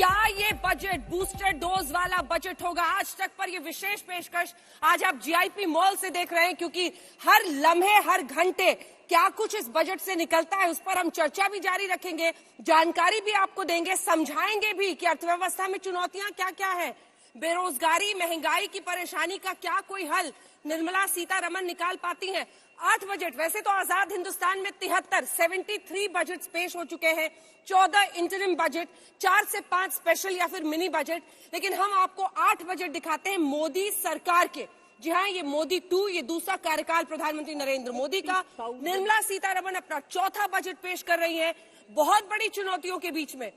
क्या ये budget booster dose वाला बजट होगा? आज तक पर ये विशेष पेशकश आज आप जीआईपी मॉल से देख रहे हैं, क्योंकि हर लम्हे हर घंटे क्या कुछ इस बजट से निकलता है, उस पर हम चर्चा भी जारी रखेंगे, जानकारी भी आपको देंगे, समझाएंगे भी कि अर्थव्यवस्था में चुनौतियां क्या क्या है, बेरोजगारी महंगाई की परेशानी का क्या कोई हल निर्मला सीतारमण निकाल पाती हैं। 8 बजट, वैसे तो आजाद हिंदुस्तान में 73 बजट पेश हो चुके हैं, 14 इंटरिम बजट, 4 से 5 स्पेशल या फिर मिनी बजट, लेकिन हम आपको 8 बजट दिखाते हैं मोदी सरकार के। जी हाँ, ये मोदी 2, ये दूसरा कार्यकाल प्रधानमंत्री नरेंद्र मोदी का। निर्मला सीतारमण अपना चौथा बजट पेश कर रही है बहुत बड़ी चुनौतियों के बीच में।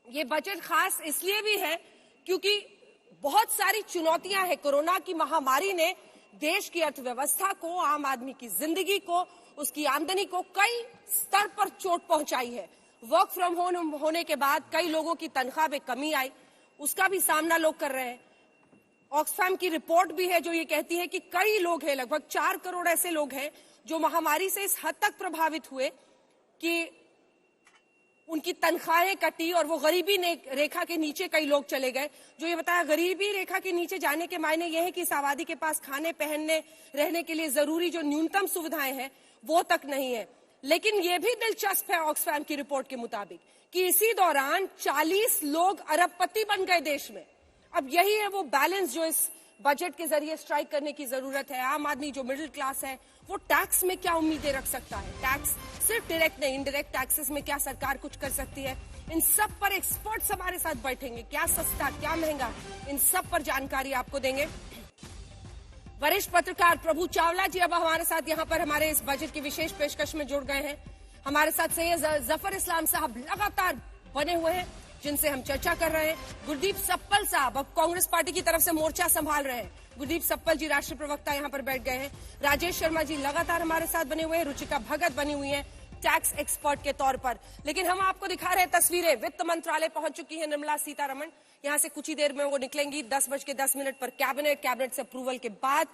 ये बजट खास इसलिए भी है क्योंकि बहुत सारी चुनौतियां हैं। कोरोना की महामारी ने देश की अर्थव्यवस्था को, आम आदमी की जिंदगी को, उसकी आमदनी को कई स्तर पर चोट पहुंचाई है। वर्क फ्रॉम होम होने के बाद कई लोगों की तनख्वाह में कमी आई, उसका भी सामना लोग कर रहे हैं। ऑक्सफैम की रिपोर्ट भी है जो ये कहती है कि कई लोग हैं, लगभग 4 करोड़ ऐसे लोग हैं जो महामारी से इस हद तक प्रभावित हुए कि उनकी तनख्वाहें कटी और वो गरीबी रेखा के नीचे कई लोग चले गए। जो ये बताया, गरीबी रेखा के नीचे जाने के मायने ये है कि इस आबादी के पास खाने पहनने रहने के लिए जरूरी जो न्यूनतम सुविधाएं हैं वो तक नहीं है। लेकिन ये भी दिलचस्प है ऑक्सफैम की रिपोर्ट के मुताबिक कि इसी दौरान 40 लोग अरबपति बन गए देश में। अब यही है वो बैलेंस जो इस बजट के जरिए स्ट्राइक करने की जरूरत है। आम आदमी जो मिडिल क्लास है वो टैक्स में क्या उम्मीदें रख सकता है, टैक्स सिर्फ डायरेक्ट नहीं इंडायरेक्ट टैक्सेस में क्या सरकार कुछ कर सकती है, इन सब पर एक्सपर्ट्स हमारे साथ बैठेंगे। क्या सस्ता क्या महंगा, इन सब पर जानकारी आपको देंगे। वरिष्ठ पत्रकार प्रभु चावला जी अब हमारे साथ यहाँ पर हमारे इस बजट की विशेष पेशकश में जुड़ गए हैं। हमारे साथ सैयद जफर इस्लाम साहब लगातार बने हुए हैं जिनसे हम चर्चा कर रहे हैं। गुरदीप सप्पल साहब अब कांग्रेस पार्टी की तरफ से मोर्चा संभाल रहे हैं। गुरदीप सप्पल जी राष्ट्रीय प्रवक्ता यहाँ पर बैठ गए हैं। राजेश शर्मा जी लगातार हमारे साथ बने हुए हैं। रुचिका भगत बनी हुई हैं टैक्स एक्सपर्ट के तौर पर। लेकिन हम आपको दिखा रहे हैं तस्वीरें, वित्त मंत्रालय पहुंच चुकी है निर्मला सीतारमण। यहाँ से कुछ ही देर में वो निकलेंगी। 10:10 पर कैबिनेट से अप्रूवल के बाद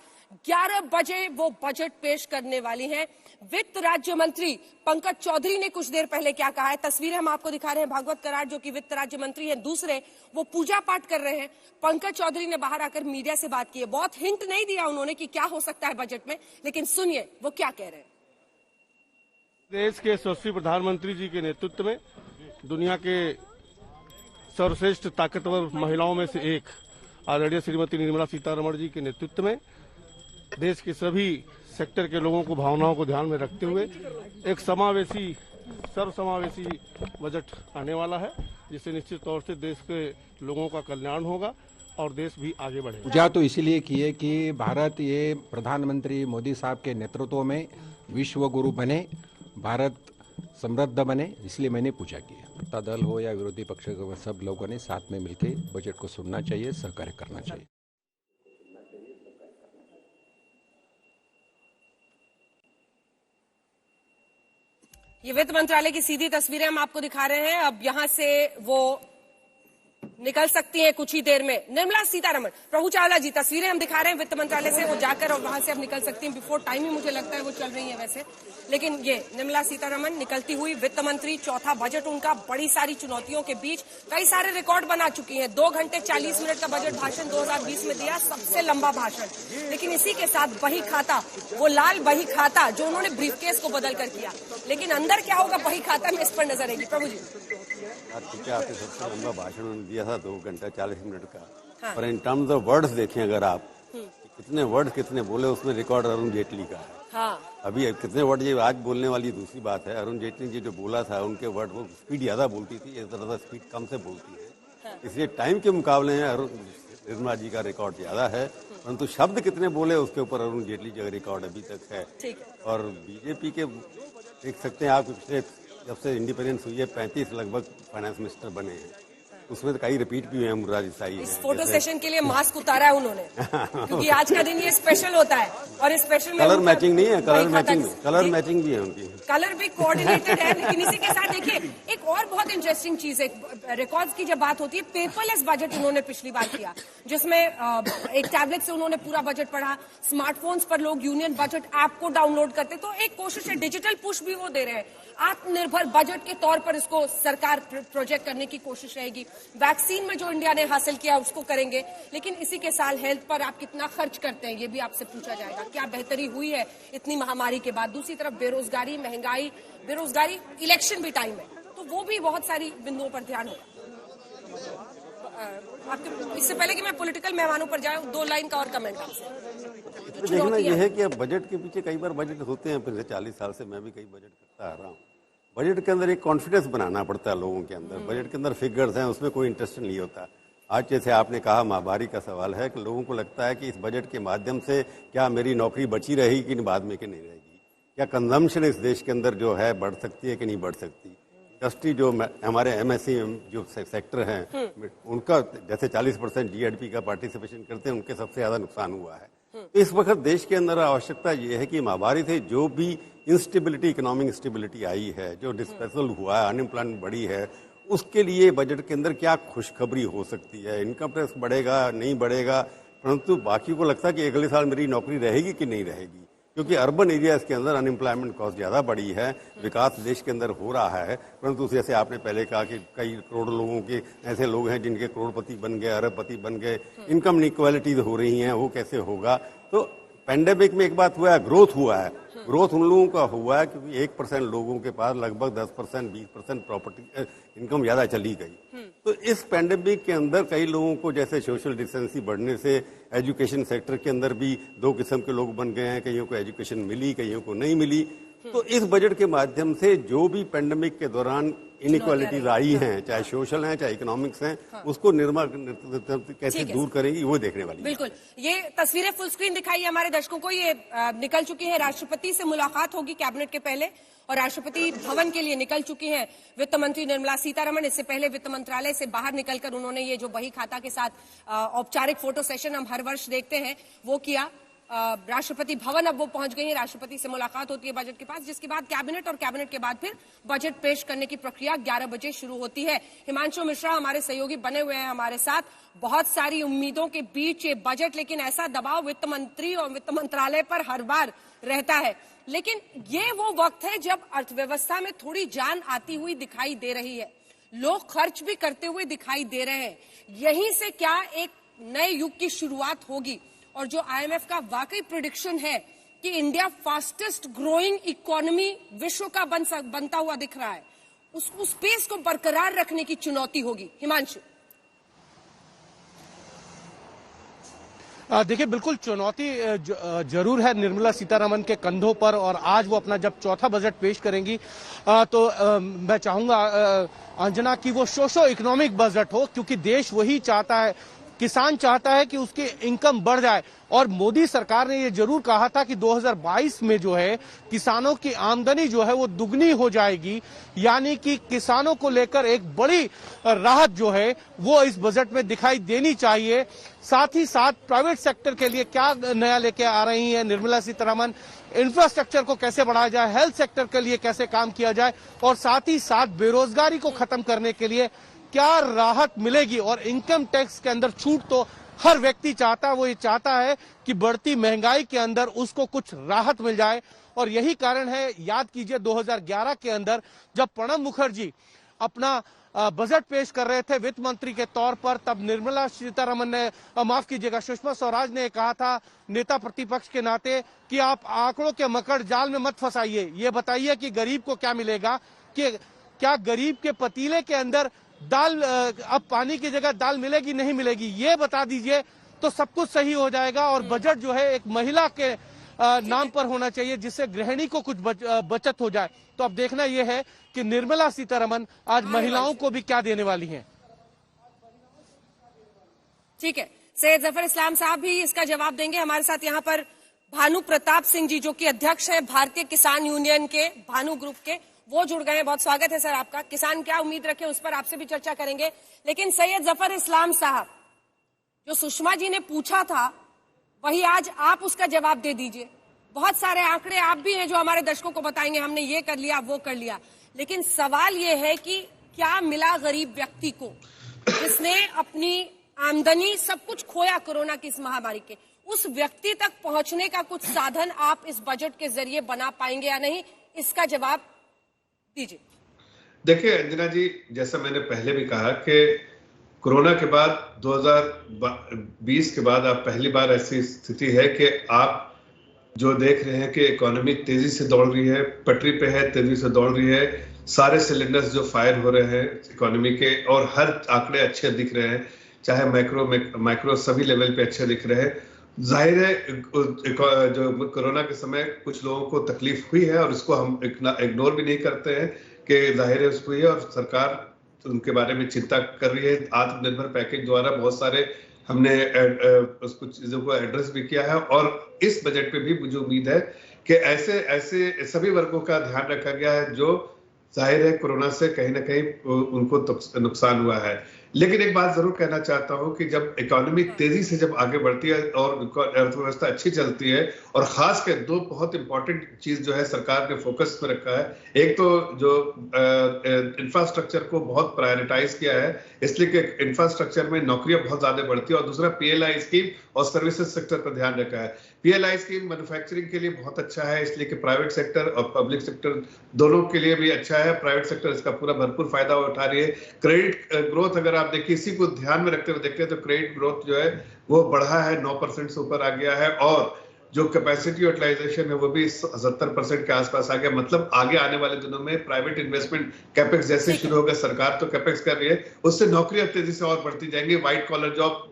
11 बजे वो बजट पेश करने वाली हैं। वित्त राज्य मंत्री पंकज चौधरी ने कुछ देर पहले क्या कहा है, तस्वीरें हम आपको दिखा रहे हैं। भागवत कराड़ जो कि वित्त राज्य मंत्री हैं दूसरे, वो पूजा पाठ कर रहे हैं। पंकज चौधरी ने बाहर आकर मीडिया से बात की है। बहुत हिंट नहीं दिया उन्होंने कि क्या हो सकता है बजट में, लेकिन सुनिए वो क्या कह रहे हैं। देश के यशस्वी प्रधानमंत्री जी के नेतृत्व में दुनिया के सर्वश्रेष्ठ ताकतवर महिलाओं में से एक आदरणीय श्रीमती निर्मला सीतारमण जी के नेतृत्व में देश के सभी सेक्टर के लोगों को भावनाओं को ध्यान में रखते हुए एक समावेशी सर्वसमावेशी बजट आने वाला है, जिससे निश्चित तौर से देश के लोगों का कल्याण होगा और देश भी आगे बढ़ेगा। पूजा तो इसलिए की है कि भारत ये प्रधानमंत्री मोदी साहब के नेतृत्व में विश्व गुरु बने, भारत समृद्ध बने, इसलिए मैंने पूजा की है। सत्ता दल हो या विरोधी पक्ष के सब लोगों ने साथ में मिलकर बजट को सुनना चाहिए, सहकार्य करना चाहिए। ये वित्त मंत्रालय की सीधी तस्वीरें हम आपको दिखा रहे हैं। अब यहां से वो निकल सकती हैं कुछ ही देर में निर्मला सीतारमण। प्रभु चावला जी तस्वीरें हम दिखा रहे हैं वित्त मंत्रालय से, वो जाकर और वहां से अब निकल सकती हैं। बिफोर टाइम ही मुझे लगता है वो चल रही है वैसे, लेकिन ये निर्मला सीतारमण निकलती हुई वित्त मंत्री, चौथा बजट उनका, बड़ी सारी चुनौतियों के बीच कई सारे रिकॉर्ड बना चुकी हैं। 2 घंटे 40 मिनट का बजट भाषण 2020 में दिया, सबसे लंबा भाषण। लेकिन इसी के साथ बही खाता, वो लाल बही खाता जो उन्होंने ब्रीफकेस को बदल कर किया, लेकिन अंदर क्या होगा बही खाता में, इस पर नजर रहेगी। प्रभु जी आपने सबसे लंबा भाषण दिया था 2 घंटा 40 मिनट का। हाँ। पर इन टर्म्स ऑफ वर्ड्स देखें अगर आप, कितने वर्ड्स कितने बोले उसमें रिकॉर्ड अरुण जेटली का है। हाँ। अभी कितने वर्ड ये आज बोलने वाली दूसरी बात है। अरुण जेटली जी जो बोला था उनके वर्ड वो स्पीड ज्यादा बोलती थी, इस तरह स्पीड कम से बोलती है। हाँ। इसलिए टाइम के मुकाबले में अरुण निर्मला जी का रिकॉर्ड ज्यादा है, परंतु शब्द कितने बोले उसके ऊपर अरुण जेटली जी का रिकॉर्ड अभी तक है। और बीजेपी के देख सकते हैं आप, पिछले जब से इंडिपेंडेंस हुई है 35 लगभग फाइनेंस मिनिस्टर बने हैं, उसमें तो कई रिपीट भी हुए हैं। मुरारी देसाई इस फोटो सेशन के लिए मास्क उतारा है उन्होंने क्योंकि आज का दिन ये स्पेशल होता है और इस स्पेशल में कलर मैचिंग नहीं है, कलर मैचिंग भी है उनकी, कलर भी कोऑर्डिनेटेड है। लेकिन इसी के साथ देखिए एक और बहुत इंटरेस्टिंग चीज है, रिकॉर्ड्स की जब बात होती है, पेपरलेस बजट उन्होंने पिछली बार किया, जिसमें एक टैबलेट से उन्होंने पूरा बजट पढ़ा, स्मार्टफोन्स पर लोग यूनियन बजट ऐप को डाउनलोड करते, तो एक कोशिश है, डिजिटल पुश भी वो दे रहे हैं। आत्मनिर्भर बजट के तौर पर इसको सरकार प्रोजेक्ट करने की कोशिश रहेगी। वैक्सीन में जो इंडिया ने हासिल किया उसको करेंगे, लेकिन इसी के साल हेल्थ पर आप कितना खर्च करते हैं ये भी आपसे पूछा जाएगा। क्या बेहतरी हुई है इतनी महामारी के बाद? दूसरी तरफ बेरोजगारी, महंगाई, बेरोजगारी, इलेक्शन भी टाइम है, तो वो भी बहुत सारी बिंदुओं पर ध्यान होगा। आपके इससे पहले कि मैं पॉलिटिकल मेहमानों पर जाऊं, 2 लाइन का और कमेंट आपसे। देखना यह है कि अब बजट के पीछे कई बार बजट होते हैं, पिछले 40 साल से मैं भी कई बजट करता आ रहा हूँ। बजट के अंदर एक कॉन्फिडेंस बनाना पड़ता है लोगों के अंदर। बजट के अंदर फिगर्स हैं, उसमें कोई इंटरेस्ट नहीं होता। आज जैसे आपने कहा महामारी का सवाल है कि लोगों को लगता है कि इस बजट के माध्यम से क्या मेरी नौकरी बची रहेगी कि बाद में कि नहीं रहेगी, क्या कंजम्पशन इस देश के अंदर जो है बढ़ सकती है कि नहीं बढ़ सकती। इंडस्ट्री जो हमारे एमएसई जो सेक्टर हैं उनका जैसे 40% जीएडपी का पार्टिसिपेशन करते हैं, उनके सबसे ज्यादा नुकसान हुआ है। इस वक्त देश के अंदर आवश्यकता यह है कि महामारी से जो भी इंस्टेबिलिटी, इकोनॉमिक इंस्टेबिलिटी आई है, जो डिस्पेसल हुआ है, अनएम्प्लॉयमेंट बढ़ी है, उसके लिए बजट के अंदर क्या खुशखबरी हो सकती है। इनकम टैक्स बढ़ेगा, नहीं बढ़ेगा, परंतु बाकी को लगता है कि अगले साल मेरी नौकरी रहेगी कि नहीं रहेगी, क्योंकि अर्बन एरियाज के अंदर अनएम्प्लॉयमेंट कॉस्ट ज्यादा बढ़ी है। विकास देश के अंदर हो रहा है, परंतु जैसे आपने पहले कहा कि कई करोड़ लोगों के ऐसे लोग हैं जिनके करोड़पति बन गए, अरबपति बन गए, इनकम इनइक्वालिटीज हो रही हैं, वो कैसे होगा। तो पेंडेमिक में एक बात हुआ है, ग्रोथ हुआ है। ग्रोथ उन लोगों का हुआ है क्योंकि 1% लोगों के पास लगभग 10%, 20% प्रॉपर्टी इनकम ज्यादा चली गई। तो इस पेंडेमिक के अंदर कई लोगों को जैसे सोशल डिस्टेंसिंग बढ़ने से एजुकेशन सेक्टर के अंदर भी 2 किस्म के लोग बन गए हैं, कईयों को एजुकेशन मिली, कईयों को नहीं मिली। तो इस बजट के माध्यम से जो भी पेंडेमिक के दौरान इनइक्वालिटीज आई हैं, चाहे सोशल हैं चाहे इकोनॉमिक्स हैं, उसको कैसे दूर करेंगी वो देखने वाली। बिल्कुल, ये तस्वीरें फुल स्क्रीन दिखाई हमारे दर्शकों को, ये निकल चुकी है। राष्ट्रपति से मुलाकात होगी कैबिनेट के पहले, और राष्ट्रपति भवन के लिए निकल चुकी हैं वित्त मंत्री निर्मला सीतारमण। इससे पहले वित्त मंत्रालय से बाहर निकलकर उन्होंने ये जो बही खाता के साथ औपचारिक फोटो सेशन हम हर वर्ष देखते हैं वो किया। राष्ट्रपति भवन अब वो पहुंच गई हैं, राष्ट्रपति से मुलाकात होती है बजट के पास, जिसके बाद कैबिनेट, और कैबिनेट के बाद फिर बजट पेश करने की प्रक्रिया 11 बजे शुरू होती है। हिमांशु मिश्रा हमारे सहयोगी बने हुए हैं हमारे साथ। बहुत सारी उम्मीदों के बीच ये बजट, लेकिन ऐसा दबाव वित्त मंत्री और वित्त मंत्रालय पर हर बार रहता है। लेकिन ये वो वक्त है जब अर्थव्यवस्था में थोड़ी जान आती हुई दिखाई दे रही है, लोग खर्च भी करते हुए दिखाई दे रहे हैं। यहीं से क्या एक नए युग की शुरुआत होगी? और जो आईएमएफ का वाकई प्रेडिक्शन है कि इंडिया फास्टेस्ट ग्रोइंग इकोनॉमी विश्व का बनता हुआ दिख रहा है, उस पेस को बरकरार रखने की चुनौती होगी। हिमांशु, देखिए बिल्कुल चुनौती जरूर है निर्मला सीतारमण के कंधों पर, और आज वो अपना जब चौथा बजट पेश करेंगी तो मैं चाहूंगा अंजना की वो सोशो इकोनॉमिक बजट हो, क्योंकि देश वही चाहता है, किसान चाहता है कि उसकी इनकम बढ़ जाए। और मोदी सरकार ने ये जरूर कहा था कि 2022 में जो है किसानों की आमदनी जो है वो दुगनी हो जाएगी, यानी कि किसानों को लेकर एक बड़ी राहत जो है वो इस बजट में दिखाई देनी चाहिए। साथ ही साथ प्राइवेट सेक्टर के लिए क्या नया लेके आ रही है निर्मला सीतारमण, इंफ्रास्ट्रक्चर को कैसे बढ़ाया जाए, हेल्थ सेक्टर के लिए कैसे काम किया जाए, और साथ ही साथ बेरोजगारी को खत्म करने के लिए क्या राहत मिलेगी। और इनकम टैक्स के अंदर छूट तो हर व्यक्ति चाहता है, वो ये चाहता है कि बढ़ती महंगाई के अंदर उसको कुछ राहत मिल जाए। और यही कारण है, याद कीजिए 2011 के अंदर जब प्रणब मुखर्जी अपना बजट पेश कर रहे थे वित्त मंत्री के तौर पर, तब निर्मला सीतारमण ने, माफ कीजिएगा सुषमा स्वराज ने कहा था नेता प्रतिपक्ष के नाते कि आप आंकड़ों के मकड़ जाल में मत फंसाइए, ये बताइए कि गरीब को क्या मिलेगा, कि क्या गरीब के पतीले के अंदर दाल अब पानी की जगह दाल मिलेगी नहीं मिलेगी, ये बता दीजिए तो सब कुछ सही हो जाएगा। और बजट जो है एक महिला के नाम पर होना चाहिए, जिससे गृहिणी को कुछ बचत हो जाए। तो अब देखना यह है कि निर्मला सीतारमण आज महिलाओं को भी क्या देने वाली हैं। ठीक है, सैयद जफर इस्लाम साहब भी इसका जवाब देंगे। हमारे साथ यहाँ पर भानु प्रताप सिंह जी, जो कि अध्यक्ष है भारतीय किसान यूनियन के भानु ग्रुप के, वो जुड़ गए हैं। बहुत स्वागत है सर आपका। किसान क्या उम्मीद रखे उस पर आपसे भी चर्चा करेंगे, लेकिन सैयद जफर इस्लाम साहब, जो सुषमा जी ने पूछा था वही आज आप उसका जवाब दे दीजिए। बहुत सारे आंकड़े आप भी हैं जो हमारे दर्शकों को बताएंगे, हमने ये कर लिया वो कर लिया, लेकिन सवाल ये है कि क्या मिला गरीब व्यक्ति को जिसने अपनी आमदनी सब कुछ खोया कोरोना की इस महामारी के? उस व्यक्ति तक पहुंचने का कुछ साधन आप इस बजट के जरिए बना पाएंगे या नहीं, इसका जवाब दीजिए। देखिए अंजना जी, जैसा मैंने पहले भी कहा कि कोरोना के बाद 2020 के बाद अब पहली बार ऐसी स्थिति है कि आप जो देख रहे हैं कि इकोनॉमी तेजी से दौड़ रही है, पटरी पे है, तेजी से दौड़ रही है, सारे सिलेंडर्स जो फायर हो रहे हैं इकोनॉमी के, और हर आंकड़े अच्छे दिख रहे हैं, चाहे माइक्रो सभी लेवल पे अच्छे दिख रहे हैं। जाहिर है जो कोरोना के समय कुछ लोगों को तकलीफ हुई है और इसको हम इग्नोर भी नहीं करते हैं कि जाहिर है उसको हुई है, और सरकार उनके बारे में चिंता कर रही है। आत्मनिर्भर पैकेज द्वारा बहुत सारे हमने उसको चीजों को एड्रेस भी किया है, और इस बजट पे भी मुझे उम्मीद है कि ऐसे सभी वर्गों का ध्यान रखा गया है जो जाहिर है कोरोना से कहीं ना कहीं उनको नुकसान हुआ है। लेकिन एक बात जरूर कहना चाहता हूं कि जब इकोनॉमी तेजी से जब आगे बढ़ती है और अर्थव्यवस्था अच्छी चलती है, और खास कर दो बहुत इंपॉर्टेंट चीज जो है सरकार ने फोकस में रखा है, एक तो जो इंफ्रास्ट्रक्चर को बहुत प्रायोरिटाइज किया है इसलिए कि इंफ्रास्ट्रक्चर में नौकरियां बहुत ज्यादा बढ़ती है, और दूसरा PLI स्कीम और सर्विसेज सेक्टर पर ध्यान रखा है। PLI स्कीम मैन्युफैक्चरिंग के लिए बहुत अच्छा है इसलिए कि प्राइवेट सेक्टर और पब्लिक सेक्टर दोनों के लिए भी अच्छा है। प्राइवेट सेक्टर इसका पूरा भरपूर फायदा उठा रही है। क्रेडिट ग्रोथ अगर आप देखिए, इसी को ध्यान में रखते हुए देखते हैं तो क्रेडिट ग्रोथ जो है वो बढ़ा है, 9% से ऊपर आ गया है, और जो कैपेसिटी यूटिलाइजेशन है वो भी 70% के आसपास आ गया। मतलब आगे आने वाले दिनों में प्राइवेट इन्वेस्टमेंट कैपेक्स जैसे शुरू होगा, सरकार तो कैपेक्स कर रही है, उससे नौकरियां तेजी से और बढ़ती जाएंगी, white collar job,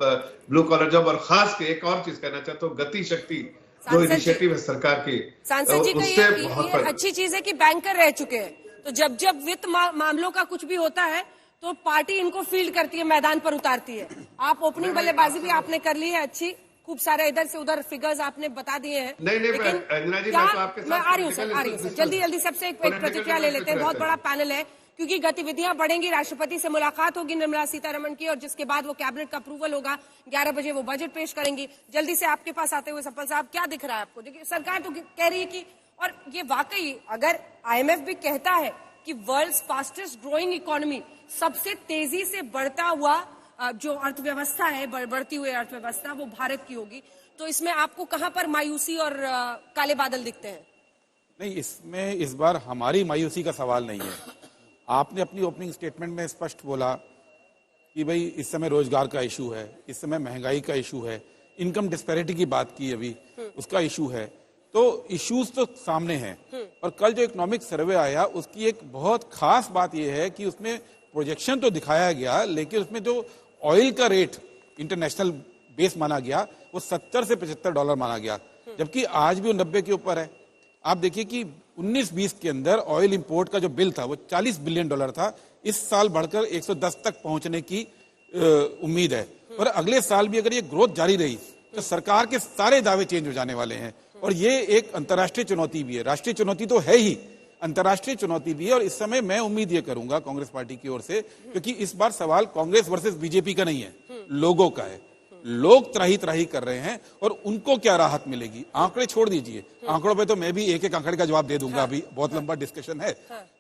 blue collar job. और खास के एक और चीज कहना चाहता हूँ, गति शक्ति जो इनिशिएटिव है सरकार की, सांसद जी का ये अच्छी चीज है कि बैंकर रह चुके हैं, तो जब जब वित्त मामलों का कुछ भी होता है तो पार्टी इनको फील्ड करती है, मैदान पर उतारती है। आप ओपनिंग बल्लेबाजी भी आपने कर ली है अच्छी, खूब सारे इधर से उधर फिगर्स आपने बता दिए हैं। नहीं अंजना जी, मैं आ रही हूँ सर, जल्दी सबसे एक प्रतिक्रिया ले लेते हैं। बहुत बड़ा पैनल है क्योंकि गतिविधियां बढ़ेंगी, राष्ट्रपति से मुलाकात होगी निर्मला सीतारमण की, और जिसके बाद वो कैबिनेट का अप्रूवल होगा, 11 बजे वो बजट पेश करेंगी। जल्दी से आपके पास आते हुए सफल साहब, क्या दिख रहा है आपको? देखिए सरकार तो कह रही है कि, और ये वाकई अगर IMF भी कहता है कि वर्ल्ड्स फास्टेस्ट ग्रोइंग इकोनॉमी, सबसे तेजी से बढ़ता हुआ जो अर्थव्यवस्था है, बढ़ती हुई अर्थव्यवस्था, वो भारत की होगी, तो इसमें आपको कहां पर मायूसी और काले बादल दिखते हैं? नहीं, इसमें इस बार हमारी मायूसी का सवाल नहीं है। आपने अपनी ओपनिंग स्टेटमेंट में स्पष्ट बोला कि भाई इस समय रोजगार का इशू है, इस समय महंगाई का इशू है, इनकम डिस्पैरिटी की बात की अभी, उसका इशू है, तो इश्यूज तो सामने हैं। और कल जो इकोनॉमिक सर्वे आया उसकी एक बहुत खास बात यह है कि उसमें प्रोजेक्शन तो दिखाया गया, लेकिन उसमें जो ऑयल का रेट इंटरनेशनल बेस माना गया वो $70 से $75 माना गया, जबकि आज भी वो 90 के ऊपर है। आप देखिए कि 19-20 के अंदर ऑयल इंपोर्ट का जो बिल था वो $40 बिलियन था, इस साल बढ़कर 110 तक पहुंचने की उम्मीद है। और अगले साल भी अगर ये ग्रोथ जारी रही तो सरकार के सारे दावे चेंज हो जाने वाले हैं, और ये एक अंतर्राष्ट्रीय चुनौती भी है। राष्ट्रीय चुनौती तो है ही, अंतर्राष्ट्रीय चुनौती भी है। और इस समय मैं उम्मीद ये करूंगा कांग्रेस पार्टी की ओर से, क्योंकि इस बार सवाल कांग्रेस वर्सेस बीजेपी का नहीं है, लोगों का है। लोग त्राही कर रहे हैं और उनको क्या राहत मिलेगी। आंकड़े छोड़ दीजिए, आंकड़ों पे तो मैं भी एक आंकड़े का जवाब दे दूंगा, अभी बहुत लंबा डिस्कशन है,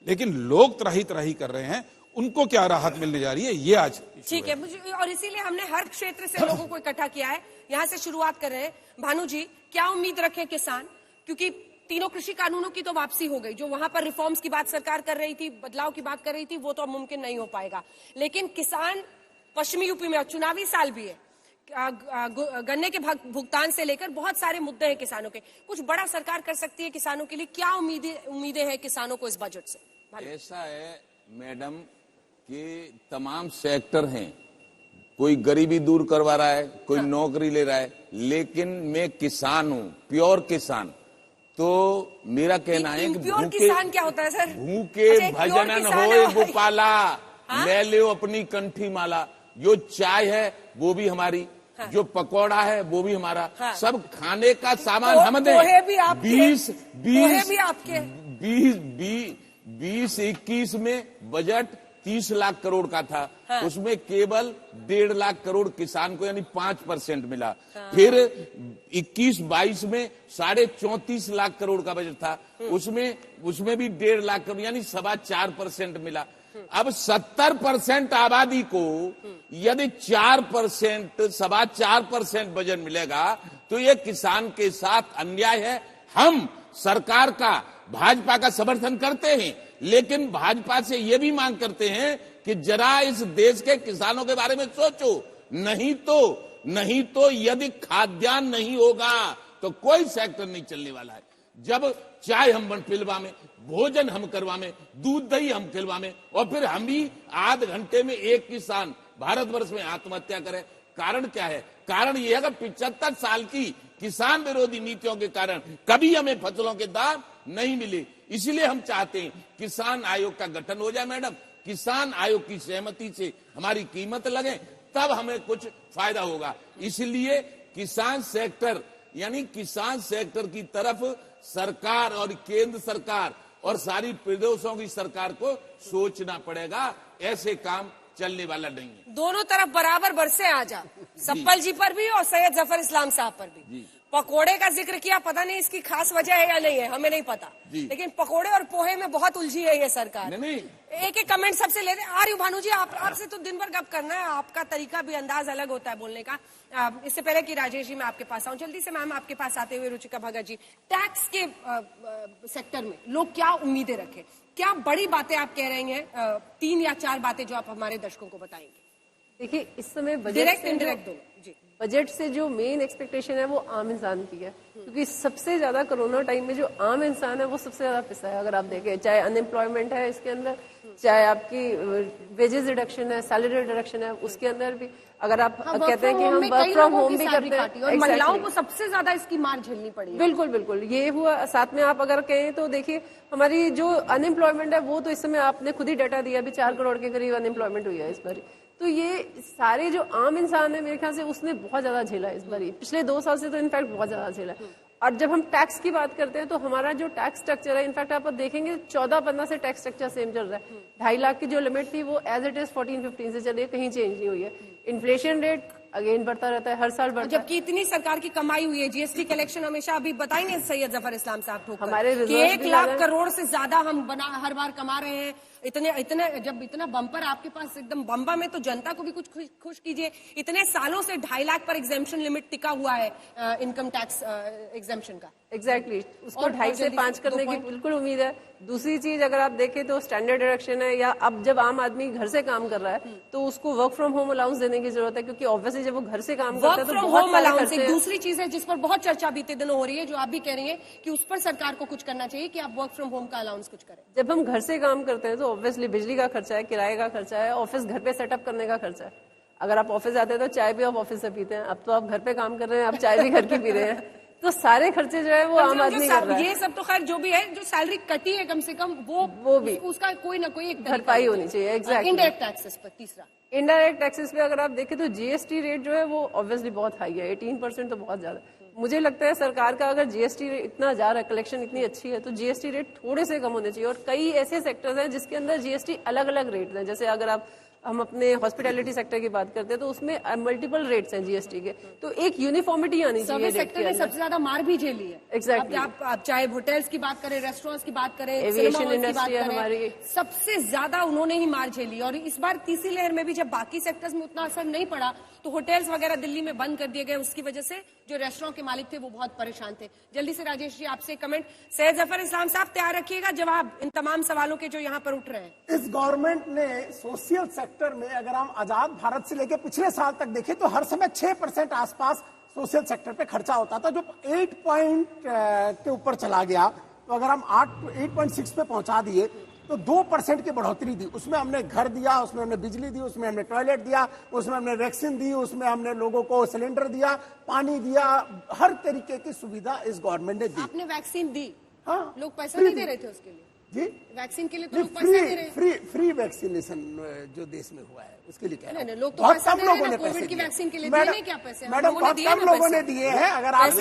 लेकिन लोग त्राही कर रहे हैं, उनको क्या राहत मिलने जा रही है, ये आज ठीक है। मुझे और इसीलिए हमने हर क्षेत्र से लोगों को इकट्ठा किया है। यहाँ से शुरुआत कर रहे हैं। भानु जी, क्या उम्मीद रखें किसान, क्योंकि तीनों कृषि कानूनों की तो वापसी हो गई, जो वहां पर रिफॉर्म्स की बात सरकार कर रही थी, बदलाव की बात कर रही थी, वो तो अब मुमकिन नहीं हो पाएगा। लेकिन किसान पश्चिमी यूपी में, चुनावी साल भी है, गन्ने के भुगतान से लेकर बहुत सारे मुद्दे हैं किसानों के, कुछ बड़ा सरकार कर सकती है किसानों के लिए। क्या उम्मीदें हैं किसानों को इस बजट से? ऐसा है मैडम कि तमाम सेक्टर हैं, कोई गरीबी दूर करवा रहा है, कोई नौकरी ले रहा है, लेकिन मैं किसान हूँ, प्योर किसान, तो मेरा कहना है कि प्योर किसान क्या होता है सर? भूखे भजनन होए गोपाला, ले लो अपनी कंठी माला। जो चाय है वो भी हमारी, जो पकौड़ा है वो भी हमारा, सब खाने का सामान हम दें। 20-21 में बजट 30 लाख करोड़ का था, उसमें केवल 1.5 लाख करोड़ किसान को यानी 5% मिला। फिर 21-22 में 34.5 लाख करोड़ का बजट था, उसमें भी 1.5 लाख करोड़ यानी 4.25% मिला। अब 70% आबादी को यदि 4%, 4.25% बजट मिलेगा तो ये किसान के साथ अन्याय है। हम सरकार का, भाजपा का समर्थन करते हैं, लेकिन भाजपा से ये भी मांग करते हैं कि जरा इस देश के किसानों के बारे में सोचो। नहीं तो यदि खाद्यान्न नहीं होगा तो कोई सेक्टर नहीं चलने वाला है। जब चाय हम पिलवा में, भोजन हम करवा में, दूध दही हम खिलवा में, और फिर हम ही आध घंटे में एक किसान भारतवर्ष में आत्महत्या करे। कारण क्या है? कारण यह है कि 75 साल की किसान विरोधी नीतियों के कारण कभी हमें फसलों के दाम नहीं मिले। इसलिए हम चाहते हैं किसान आयोग का गठन हो जाए। मैडम, किसान आयोग की सहमति से हमारी कीमत लगे, तब हमें कुछ फायदा होगा। इसलिए किसान सेक्टर, यानी किसान सेक्टर की तरफ सरकार और केंद्र सरकार और सारी प्रदेशों की सरकार को सोचना पड़ेगा। ऐसे काम चलने वाला नहीं है। दोनों तरफ बराबर बरसे आ जा, सप्पल जी पर भी और सैयद जफर इस्लाम साहब पर भी। पकोड़े का जिक्र किया, पता नहीं इसकी खास वजह है या नहीं है, हमें नहीं पता, लेकिन पकोड़े और पोहे में बहुत उलझी है ये सरकार। नहीं। एक एक कमेंट सबसे लेते हैं। आर्य भानु जी, आपसे तो दिन भर गप करना है, आपका तरीका भी, अंदाज अलग होता है बोलने का। इससे पहले कि राजेश जी मैं आपके पास आऊं, जल्दी से मैम आपके पास आते हुए रुचिका भगत जी, टैक्स के सेक्टर में लोग क्या उम्मीदें रखें, क्या बड़ी बातें आप कह रही हैं? 3 या 4 बातें जो आप हमारे दर्शकों को बताएंगे। देखिए, इस समय डायरेक्ट इंडायरेक्ट दोनों जी, बजट से जो मेन एक्सपेक्टेशन है वो आम इंसान की है, क्योंकि सबसे ज्यादा कोरोना टाइम में जो आम इंसान है वो सबसे ज्यादा पिसा है। अगर आप देखें, चाहे अनएम्प्लॉयमेंट है इसके अंदर, चाहे आपकी वेजेस रिडक्शन है, सैलरी रिडक्शन है, उसके अंदर भी अगर आप कहते हैं कि हम वर्क फ्रॉम होम भी करते हैं, और महिलाओं को सबसे ज्यादा इसकी मार झेलनी पड़ी। बिल्कुल ये हुआ। साथ में आप अगर कहें तो देखिए, हमारी जो अनएम्प्लॉयमेंट है वो तो इस समय आपने खुद ही डाटा दिया, अभी 4 करोड़ के करीब अनएम्प्लॉयमेंट हुई है इस बार। तो ये सारे जो आम इंसान है, मेरे ख्याल से उसने बहुत ज्यादा झेला इस बार। पिछले 2 साल से तो इनफैक्ट बहुत ज्यादा झेला। और जब हम टैक्स की बात करते हैं तो हमारा जो टैक्स स्ट्रक्चर है, इनफैक्ट आप देखेंगे 14-15 से टैक्स स्ट्रक्चर सेम चल रहा है। 2.5 लाख की जो लिमिट थी वो एज इट इज 14-15 से चली है, कहीं चेंज नहीं हुई है। इन्फ्लेशन रेट अगेन बढ़ता रहता है, हर साल बढ़ता है। जबकि इतनी सरकार की कमाई हुई है, जीएसटी कलेक्शन हमेशा, अभी बताएंगे सैयद जफर इस्लाम साहब ठोकर, हमारे कि 1 लाख करोड़ से ज्यादा हम हर बार कमा रहे हैं। जब इतना बम्पर आपके पास एकदम बम्बा में, तो जनता को भी कुछ खुश कीजिए। इतने सालों से 2.5 लाख पर एग्जेम्पशन लिमिट टिका हुआ है इनकम टैक्स एग्जेम्पशन का। एग्जैक्टली उसको 2.5 से 5 करने की बिल्कुल उम्मीद है। दूसरी चीज अगर आप देखें तो स्टैंडर्ड डिडक्शन है, या अब जब आम आदमी घर से काम कर रहा है तो उसको वर्क फ्रॉम होम अलाउंस देने की जरूरत है, क्योंकि ऑब्वियसली जब वो घर से काम करता है तो बहुत सारे खर्चे हैं। दूसरी चीज है जिस पर बहुत चर्चा बीते दिनों हो रही है, जो आप भी कह रही है कि उस पर सरकार को कुछ करना चाहिए कि आप वर्क फ्रॉम होम का अलाउंस कुछ करें। जब हम घर से काम करते हैं तो ऑब्वियसली बिजली का खर्चा है, किराए का खर्चा है, ऑफिस घर पे सेटअप करने का खर्चा है। अगर आप ऑफिस जाते हैं तो चाय भी आप ऑफिस से पीते हैं, अब तो आप घर पे काम कर रहे हैं, आप चाय भी घर की पी रहे हैं। तो सारे खर्चे जो है वो आम आदमी कर रहा है। ये सब तो खैर जो भी है, जो सैलरी कटी है कम से कम वो भी उसका कोई ना कोई एक भरपाई होनी चाहिए। एग्जैक्टली। इनडायरेक्ट टैक्सेस पर तीसरा, इनडायरेक्ट टैक्सेस पे अगर आप देखें तो जीएसटी रेट जो है वो ऑब्वियसली बहुत हाई है, 18% तो बहुत ज्यादा। मुझे लगता है सरकार का अगर जीएसटी इतना जा रहा है, कलेक्शन इतनी अच्छी है, तो जीएसटी रेट थोड़े से कम होने चाहिए। और कई ऐसे सेक्टर्स हैं जिसके अंदर जीएसटी अलग अलग रेट हैं, जैसे अगर हम अपने हॉस्पिटैलिटी सेक्टर की बात करते हैं तो उसमें मल्टीपल रेट्स हैं जीएसटी के, तो एक यूनिफॉर्मिटी आनी चाहिए। सेक्टर ने सबसे ज्यादा मार भी झेली है। एग्जैक्टली। आप चाहे होटल्स की बात करें, रेस्टोरेंट्स की बात करें, एविएशन इंडस्ट्री है हमारी, सबसे ज्यादा उन्होंने ही मार झेली। और इस बार तीसरी लहर में भी जब बाकी सेक्टर्स में उतना असर नहीं पड़ा तो होटल्स वगैरह दिल्ली में बंद कर दिए गए, उसकी वजह से जो रेस्टोरेंट के मालिक थे वो बहुत परेशान थे। जल्दी से राजेश जी आपसे कमेंट। सैयद जफर इस्लाम साहब तैयार रखिएगा जवाब इन तमाम सवालों के जो यहाँ पर उठ रहे हैं। इस गवर्नमेंट ने सोशल सेक्टर में, अगर हम आजाद भारत से लेकर पिछले साल तक देखें तो हर समय 6% आसपास सोशल सेक्टर पे खर्चा होता था, जो 8 पॉइंट के ऊपर चला गया। तो अगर हम 8.6 पे पहुंचा दिए तो 2% की बढ़ोतरी दी। उसमें हमने घर दिया, उसमें हमने बिजली दी, उसमें हमने टॉयलेट दिया, उसमें हमने वैक्सीन दी, उसमें हमने लोगों को सिलेंडर दिया, पानी दिया, हर तरीके की सुविधा इस गवर्नमेंट ने दी। आपने वैक्सीन दी? हाँ, लोग पैसा नहीं दे रहे थे उसके लिए जी? वैक्सीन के लिए तो लोग पैसा दे रहे हैं। फ्री वैक्सीनेशन जो देश में हुआ है उसके लिए कह रहा हूं। लोग तो बहुत कम लोगों ने कोविड की दिए। वैक्सीन के लिए दिए नहीं क्या पैसे? मैडम, बहुत कम लोगों ने दिए हैं। अगर आप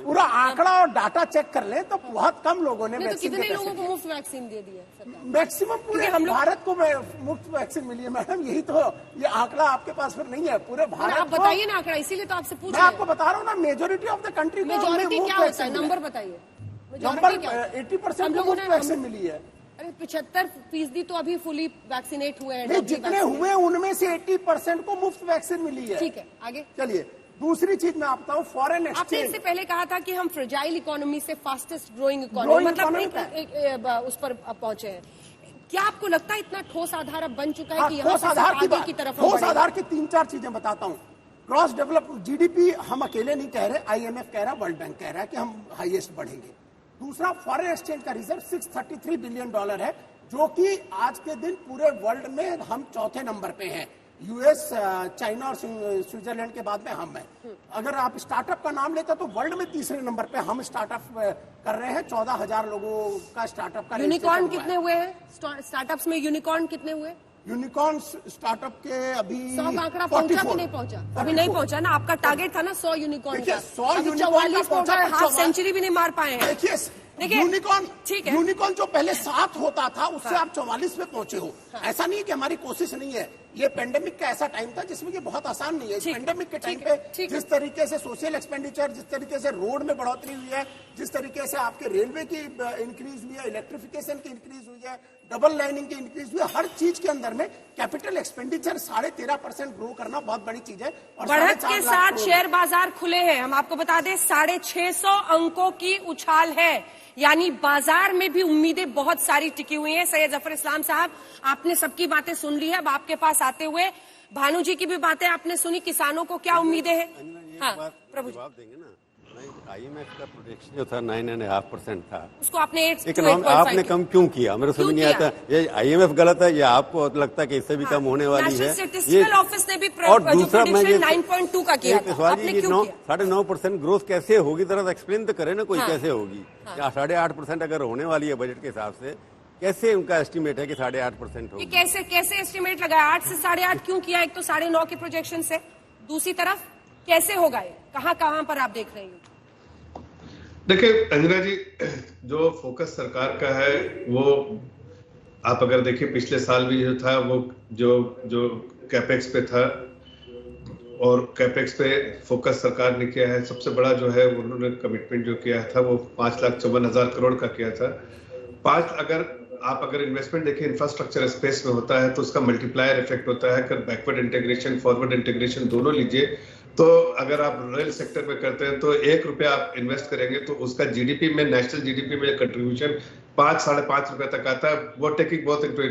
पूरा आंकड़ा और डाटा चेक कर लें तो बहुत कम लोगों ने वैक्सीन कितने लोगों को मुफ्त वैक्सीन दे दिया? मैक्सिमम पूरे भारत को मुफ्त वैक्सीन मिली है मैडम। यही तो, ये आंकड़ा आपके पास फिर नहीं है पूरे भारत। आप बताइए ना आंकड़ा, इसीलिए तो आपसे पूछ मैं आपको बता रहा हूँ ना, majority of the country majority क्या होता है? नंबर बताइए। नंबर 80% लोगों को वैक्सीन मिली है। अरे 75% तो अभी फुली वैक्सीनेट हुए हैं। जितने हुए उनमें से 80% को मुफ्त वैक्सीन मिली है। ठीक है, आगे चलिए। दूसरी चीज मैं आपको बताऊं, फॉरेन एक्सचेंज। आपने इससे पहले कहा था कि हम फ्रेजाइल इकोनॉमी से फास्टेस्ट ग्रोइंग इकोनॉमी मतलब उस पर पहुंचे हैं। क्या आपको लगता है इतना ठोस आधार अब बन चुका है कि यहाँ से आगे की तरफ ठोस आधार की 3-4 चीजें बताता हूँ। क्रॉस डेवलप जीडीपी हम अकेले नहीं कह रहे, आईएमएफ कह रहा है, वर्ल्ड बैंक कह रहा है कि हम हाईएस्ट बढ़ेंगे। दूसरा, फॉरेन एक्सचेंज का रिजर्व $633 बिलियन है, जो कि आज के दिन पूरे वर्ल्ड में हम चौथे नंबर पे हैं। यूएस, चाइना और स्विट्जरलैंड के बाद में हम हैं। अगर आप स्टार्टअप का नाम लेते तो वर्ल्ड में तीसरे नंबर पे हम स्टार्टअप कर रहे हैं। 14,000 लोगों का स्टार्टअप का यूनिकॉर्न कितने हुए हैं? स्टार्टअप्स में यूनिकॉर्न कितने हुए? यूनिकॉर्न स्टार्टअप के अभी 100 का आंकड़ा पहुंचा कि नहीं पहुंचा? अभी नहीं पहुंचा ना। आपका टारगेट था ना 100 यूनिकॉर्न का। 100 यूनिकॉर्न पहुंचा, हाफ सेंचुरी भी नहीं मार पाए हैं। देखिए यूनिकॉर्न, ठीक है, यूनिकॉर्न जो पहले 7 होता था उससे आप 44 पे पहुंचे हो। ऐसा नहीं है कि हमारी कोशिश नहीं है। ये पेंडेमिक का ऐसा टाइम था जिसमें ये बहुत आसान नहीं है। इस पेंडेमिक के टाइम पे जिस तरीके से सोशल एक्सपेंडिचर, जिस तरीके से रोड में बढ़ोतरी हुई है, जिस तरीके से आपके रेलवे की इंक्रीज हुई है, इलेक्ट्रिफिकेशन की इंक्रीज हुई है, डबल लाइनिंग की इंक्रीज हुई है, हर चीज के अंदर में कैपिटल एक्सपेंडिचर 13.5% ग्रो करना बहुत बड़ी चीज है। और बढ़त के साथ शेयर बाजार खुले हैं। हम आपको बता दें 650 अंकों की उछाल है, यानी बाजार में भी उम्मीदें बहुत सारी टिकी हुई हैं। सैयद जफर इस्लाम साहब, आपने सबकी बातें सुन ली है। अब आपके पास आते हुए भानु जी की भी बातें आपने सुनी। किसानों को क्या उम्मीदें हैं? हाँ, प्रभु जी जवाब देंगे ना। आईएमएफ का प्रोजेक्शन जो था 9.5% था, उसको आपने आपने कम क्यों किया? मेरे समझ नहीं आता। ये आईएमएफ गलत है या आपको लगता है कि इससे भी कम होने वाली है? ये ऑफिस ने भी और दूसरा मैं ये 9.2 का किया था। आपने क्यों किया? 9.5% ग्रोथ कैसे होगी? जरा एक्सप्लेन तो करे ना कोई। कैसे होगी? 8.5% अगर होने वाली है बजट के हिसाब से, कैसे उनका एस्टिमेट है कि 8.5% होगी? कैसे एस्टिमेट लगाया? 8 से 8.5 क्यों किया? एक तो 9.5 के प्रोजेक्शन से, दूसरी तरफ कैसे होगा ये? कहां पर आप देख रहे हैं? देखिए अंजना जी, जो फोकस सरकार का है वो आप अगर देखिए पिछले साल भी जो था वो जो कैपेक्स पे था, और कैपेक्स पे फोकस सरकार ने किया है। सबसे बड़ा जो है उन्होंने कमिटमेंट जो किया था वो 5,54,000 करोड़ का किया था। अगर इन्वेस्टमेंट देखिए इंफ्रास्ट्रक्चर स्पेस में होता है तो उसका मल्टीप्लायर इफेक्ट होता है। अगर बैकवर्ड इंटीग्रेशन, फॉरवर्ड इंटीग्रेशन दोनों लीजिए, तो अगर आप रेल सेक्टर में करते हैं तो 1 रुपया आप इन्वेस्ट करेंगे तो उसका जीडीपी में, नेशनल जीडीपी में कंट्रीब्यूशन 5-5.5 रुपए तक आता है। वो टेकिंग बहुत into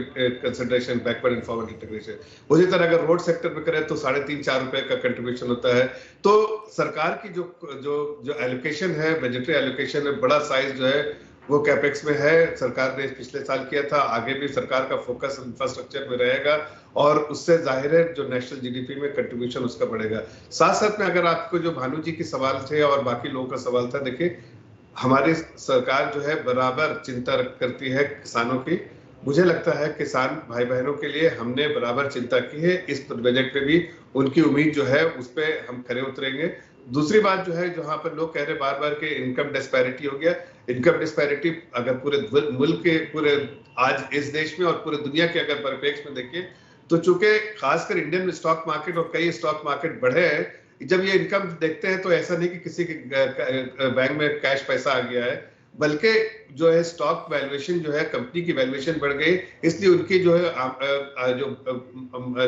consideration backward and forward integration. उसी तरह अगर रोड सेक्टर में करें तो 3.5-4 रुपए का कंट्रीब्यूशन होता है। तो सरकार की जो एलोकेशन है, बजटरी एलोकेशन है, बड़ा साइज जो है वो कैपेक्स में है। सरकार ने पिछले साल किया था, आगे भी सरकार का फोकस इंफ्रास्ट्रक्चर में रहेगा और उससे जाहिर है जो नेशनल जीडीपी में कंट्रीब्यूशन उसका बढ़ेगा। साथ साथ में अगर आपको जो भानु जी की सवाल थे और बाकी लोगों का सवाल था, देखिए हमारी सरकार जो है बराबर चिंता करती है किसानों की। मुझे लगता है किसान भाई बहनों के लिए हमने बराबर चिंता की है। इस बजट पे भी उनकी उम्मीद जो है उस पर हम खरे उतरेंगे। दूसरी बात जो है, जहां पर लोग कह रहे बार बार के इनकम डिस्पैरिटी हो गया, इनकम डिस्पैरिटी अगर पूरे मुल्क के, पूरे आज इस देश में और पूरे दुनिया के अगर परिप्रेक्ष्य में देखें तो चूंकि खासकर इंडियन स्टॉक मार्केट और कई स्टॉक मार्केट बढ़े हैं, जब ये इनकम देखते हैं तो ऐसा नहीं कि किसी के बैंक में कैश पैसा आ गया है, बल्कि जो है स्टॉक वैल्यूएशन जो है, कंपनी की वैल्यूएशन बढ़ गई, इसलिए उनकी जो है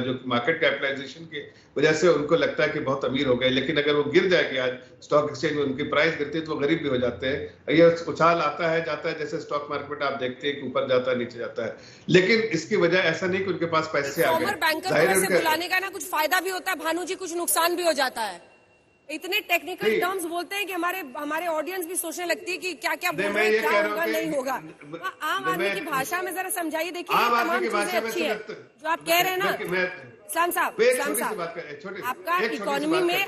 जो मार्केट कैपिटलाइजेशन की वजह से उनको लगता है कि बहुत अमीर हो गए। लेकिन अगर वो गिर जाएगी, आज स्टॉक एक्सचेंज में उनकी प्राइस गिरती है तो वो गरीब भी हो जाते हैं। ये उछाल आता है जाता है, जैसे स्टॉक मार्केट आप देखते हैं कि ऊपर जाता है नीचे जाता है, लेकिन इसकी वजह ऐसा नहीं कि उनके पास पैसे आ गए। बैंकर बुलाने का ना कुछ फायदा भी होता है भानु जी, कुछ नुकसान भी हो जाता है। इतने टेक्निकल टर्म्स बोलते हैं कि हमारे ऑडियंस भी सोचने लगती है कि क्या क्या बोल रहे हैं, क्या होगा नहीं होगा। आम आदमी की भाषा में जरा समझाइए। देखिए तमाम चीजें अच्छी है जो आप कह रहे हैं ना इस्लाम साहब, आपका इकोनॉमी में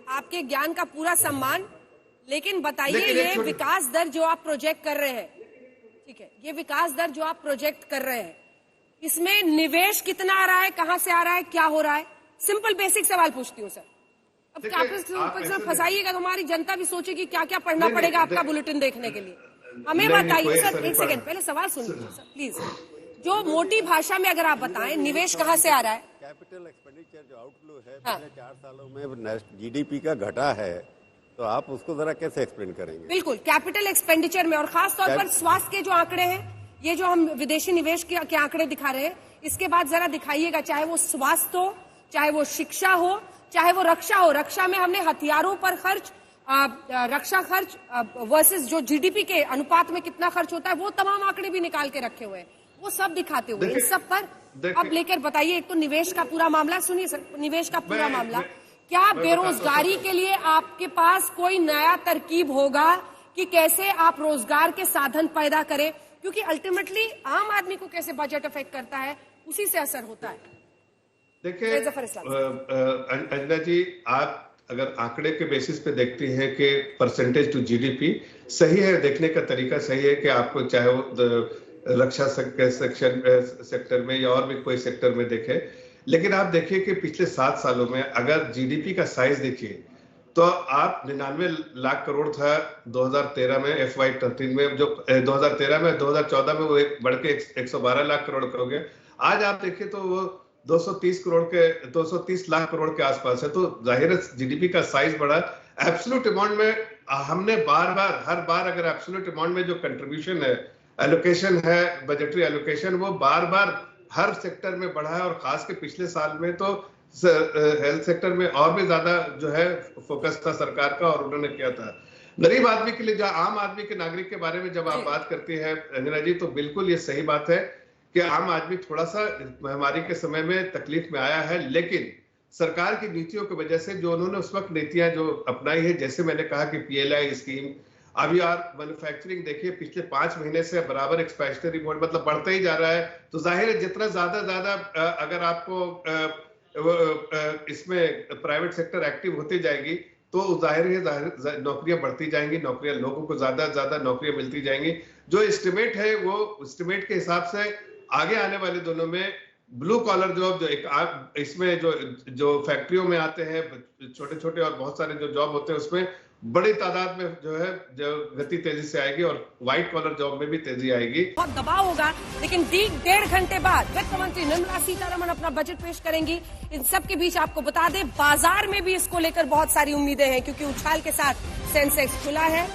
आपके ज्ञान का पूरा सम्मान, लेकिन बताइए ये विकास दर जो आप प्रोजेक्ट कर रहे हैं, ठीक है, ये विकास दर जो आप प्रोजेक्ट कर रहे हैं, इसमें निवेश कितना आ रहा है, कहां से आ रहा है, क्या हो रहा है? सिंपल बेसिक सवाल पूछती हूँ सर। अब क्या फंसाइएगा तो हमारी जनता भी सोचेगी क्या क्या पढ़ना पड़ेगा आपका बुलेटिन देखने के लिए। हमें बताइए सर, एक सेकंड पहले सवाल सुन लीजिए सर प्लीज। जो मोटी भाषा में अगर आप बताएं, निवेश कहाँ से आ रहा है? कैपिटल एक्सपेंडिचर जो आउटफ्लो है पिछले 4 सालों में जीडीपी का घटा है, तो आप उसको जरा कैसे एक्सप्लेन करेंगे? बिल्कुल, कैपिटल एक्सपेंडिचर में और खास तौर पर स्वास्थ्य के जो आंकड़े हैं ये जो हम विदेशी निवेश के आंकड़े दिखा रहे हैं, इसके बाद जरा दिखाइएगा, चाहे वो स्वास्थ्य हो, चाहे वो शिक्षा हो, चाहे वो रक्षा हो। रक्षा में हमने हथियारों पर खर्च, रक्षा खर्च वर्सेस जो जीडीपी के अनुपात में कितना खर्च होता है, वो तमाम आंकड़े भी निकाल के रखे हुए हैं, वो सब दिखाते हुए इन सब पर अब लेकर बताइए। एक तो निवेश का पूरा मामला सुनिए सर, निवेश का पूरा मामला, क्या बेरोजगारी के लिए आपके पास कोई नया तरकीब होगा कि कैसे आप रोजगार के साधन पैदा करें? क्योंकि अल्टीमेटली आम आदमी को कैसे बजट अफेक्ट करता है, उसी से असर होता है। देखिए अंजना जी, आप अगर आंकड़े के बेसिस पे देखती हैं कि परसेंटेज टू जीडीपी सही है, देखने का तरीका सही है कि आपको चाहे वो रक्षा सेक्टर में या और भी कोई सेक्टर में देखें, लेकिन आप देखिए कि पिछले 7 सालों में अगर जीडीपी का साइज देखिए तो आप 99 लाख करोड़ था 2013 में, FY13 में, जो 2013 में, 2014 में वो बढ़ के 112 लाख करोड़ हो गए। आज आप देखिए तो वो 230 लाख करोड़ के आसपास है। तो जाहिर है जीडीपी का साइज बढ़ा। एब्सोल्यूट अमाउंट में हमने हर बार अगर एब्सोल्यूट अमाउंट में जो कंट्रीब्यूशन है, एलोकेशन है, बजटरी एलोकेशन, वो बार हर सेक्टर में बढ़ा है, और खास के पिछले साल में तो हेल्थ सेक्टर में और भी ज्यादा जो है फोकस था सरकार का, और उन्होंने किया था। गरीब आदमी के लिए, आम आदमी के नागरिक के बारे में जब आप बात करती है अंजना जी, तो बिल्कुल ये सही बात है कि आम आदमी थोड़ा सा महामारी के समय में तकलीफ में आया है, लेकिन सरकार की नीतियों की वजह से जो उन्होंने उस वक्त नीतियां जो अपनाई है, जैसे मैंने कहा कि PLI स्कीम, अभी आप मैन्युफैक्चरिंग देखिए पिछले 5 महीने से बराबर एक्सपेंशनरी मोड मतलब बढ़ता ही जा रहा है। तो जाहिर है जितना ज्यादा अगर आपको इसमें प्राइवेट सेक्टर एक्टिव होती जाएगी तो जाहिर है नौकरियां बढ़ती जाएंगी, नौकरियां लोगों को ज्यादा नौकरियां मिलती जाएंगी। जो एस्टिमेट है वो एस्टिमेट के हिसाब से आगे आने वाले दिनों में ब्लू कॉलर जॉब, जो इसमें जो फैक्ट्रियों में आते हैं छोटे और बहुत सारे जो जॉब होते हैं, उसमें बड़ी तादाद में जो है जो गति तेजी से आएगी, और व्हाइट कॉलर जॉब में भी तेजी आएगी। बहुत दबाव होगा, लेकिन 1.5 घंटे बाद वित्त मंत्री निर्मला सीतारमण अपना बजट पेश करेंगी। इन सब के बीच आपको बता दें, बाजार में भी इसको लेकर बहुत सारी उम्मीदें हैं, क्योंकि उछाल के साथ सेंसेक्स खुला है।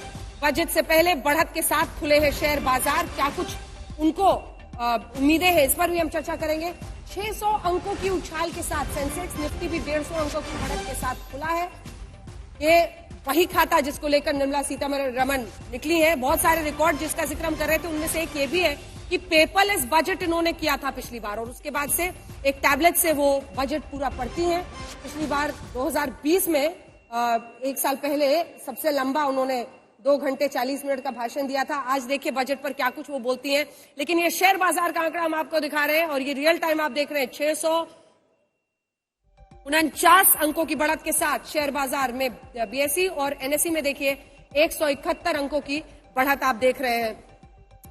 बजट से पहले बढ़त के साथ खुले हैं शेयर बाजार। क्या कुछ उनको उम्मीदें हैं, इस पर भी हम चर्चा करेंगे। 600 अंकों की उछाल के साथ सेंसेक्स, निफ्टी भी 150 अंकों की बढ़त के साथ खुला है। ये वही खाता जिसको लेकर निर्मला सीतारमण निकली है। बहुत सारे रिकॉर्ड जिसका जिक्र हम कर रहे थे, उनमें से एक ये भी है कि पेपरलेस बजट इन्होंने किया था पिछली बार, और उसके बाद से एक टैबलेट से वो बजट पूरा पढ़ती हैं। पिछली बार 2020 में 1 साल पहले सबसे लंबा उन्होंने 2 घंटे 40 मिनट का भाषण दिया था। आज देखिए बजट पर क्या कुछ वो बोलती हैं। लेकिन ये शेयर बाजार का आंकड़ा हम आपको दिखा रहे हैं, और ये रियल टाइम आप देख रहे हैं। 649 अंकों की बढ़त के साथ शेयर बाजार में BSE और NSE में देखिए 171 अंकों की बढ़त आप देख रहे हैं।